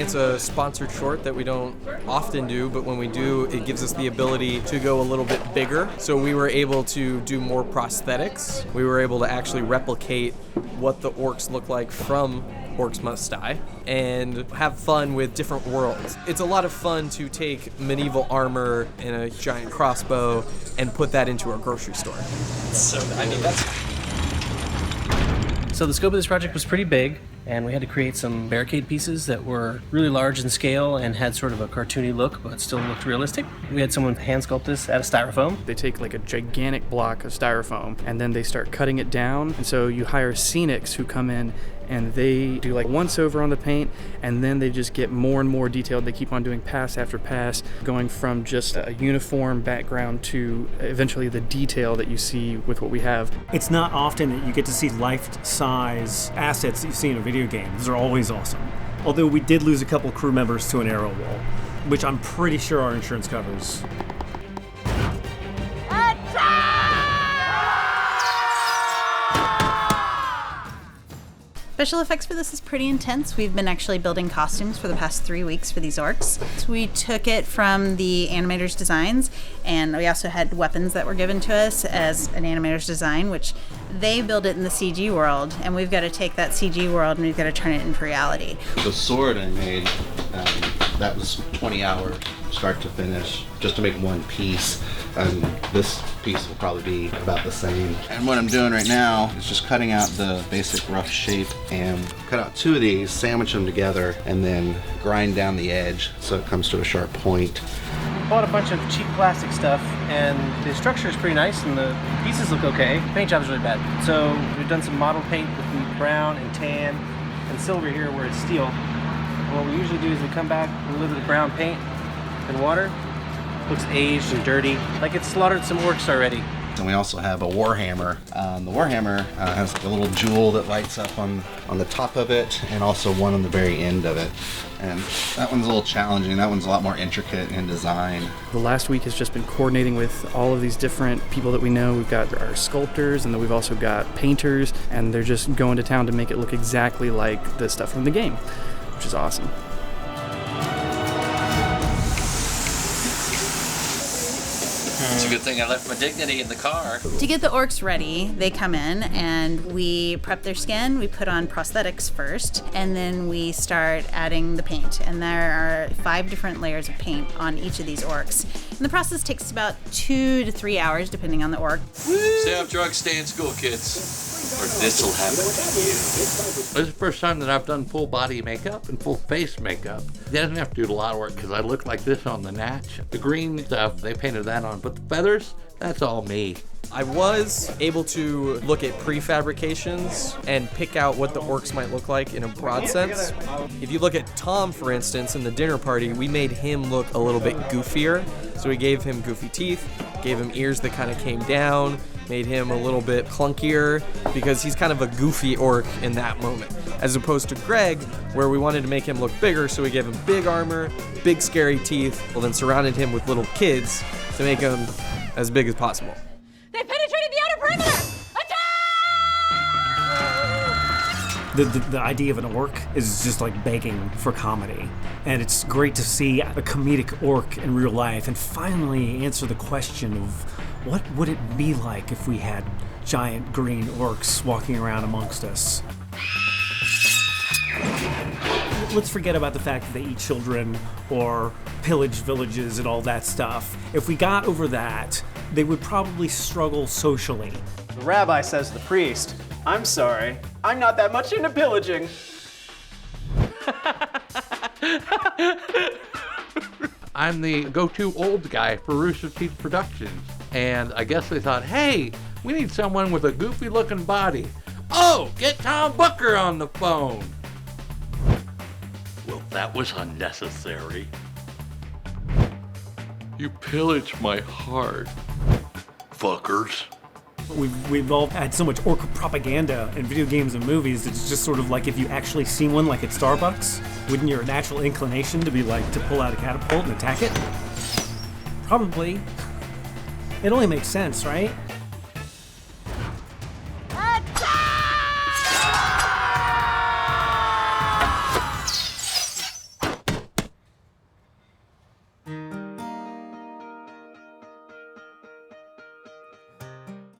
It's a sponsored short that we don't often do, but when we do, it gives us the ability to go a little bit bigger. So we were able to do more prosthetics. We were able to actually replicate what the orcs look like from Orcs Must Die and have fun with different worlds. It's a lot of fun to take medieval armor and a giant crossbow and put that into a grocery store. So, So the scope of this project was pretty big, and we had to create some barricade pieces that were really large in scale and had sort of a cartoony look, but still looked realistic. We had someone hand sculpt this out of styrofoam. They take like a gigantic block of styrofoam, and then they start cutting it down. And so you hire scenics who come in and they do like once over on the paint, and then they just get more and more detailed. They keep on doing pass after pass, going from just a uniform background to eventually the detail that you see with what we have. It's not often that you get to see life-size assets that you see in a video game. Those are always awesome. Although we did lose a couple crew members to an arrow wall, which I'm pretty sure our insurance covers. Special effects for this is pretty intense. We've been actually building costumes for the past 3 weeks for these orcs. So we took it from the animators' designs, and we also had weapons that were given to us as an animator's design, which they build it in the CG world, and we've got to take that CG world and we've got to turn it into reality. The sword I made, that was 20 hours, start to finish, just to make one piece. And this piece will probably be about the same. And what I'm doing right now is just cutting out the basic rough shape and cut out 2 of these, sandwich them together, and then grind down the edge so it comes to a sharp point. Bought a bunch of cheap plastic stuff, and the structure is pretty nice, and the pieces look okay. The paint job is really bad. So we've done some model paint with the brown and tan and silver here where it's steel. And what we usually do is we come back with a little bit of brown paint and water. Looks aged and dirty, like it's slaughtered some orcs already. And we also have a warhammer. The warhammer has like a little jewel that lights up on the top of it, and also one on the very end of it. And that one's a little challenging. That one's a lot more intricate in design. The last week has just been coordinating with all of these different people that we know. We've got our sculptors, and then we've also got painters, and they're just going to town to make it look exactly like the stuff from the game, which is awesome. It's a good thing I left my dignity in the car. To get the orcs ready, they come in and we prep their skin, we put on prosthetics first, and then we start adding the paint. And there are 5 different layers of paint on each of these orcs. And the process takes about 2 to 3 hours, depending on the orc. Stay off drugs, stay in school, kids. Or this'll happen to you. This is the first time that I've done full body makeup and full face makeup. It doesn't have to do a lot of work because I look like this on the natch. The green stuff, they painted that on, but the feathers, that's all me. I was able to look at prefabrications and pick out what the orcs might look like in a broad sense. If you look at Tom, for instance, in the dinner party, we made him look a little bit goofier. So we gave him goofy teeth, gave him ears that kind of came down, made him a little bit clunkier because he's kind of a goofy orc in that moment. As opposed to Greg, where we wanted to make him look bigger, so we gave him big armor, big scary teeth, well then surrounded him with little kids to make him as big as possible. They penetrated the outer perimeter! Attack! The idea of an orc is just like begging for comedy. And it's great to see a comedic orc in real life and finally answer the question of what would it be like if we had giant green orcs walking around amongst us. Let's forget about the fact that they eat children or pillage villages and all that stuff. If we got over that, they would probably struggle socially. The rabbi says to the priest, "I'm sorry, I'm not that much into pillaging." I'm the go-to old guy for Rooster Teeth Productions. And I guess they thought, hey, we need someone with a goofy-looking body. Oh, get Tom Booker on the phone. Well, that was unnecessary. You pillaged my heart, fuckers. We've all had so much orc propaganda in video games and movies. It's just sort of like if you actually see one like at Starbucks, wouldn't your natural inclination to be like to pull out a catapult and attack it? Probably. It only makes sense, right?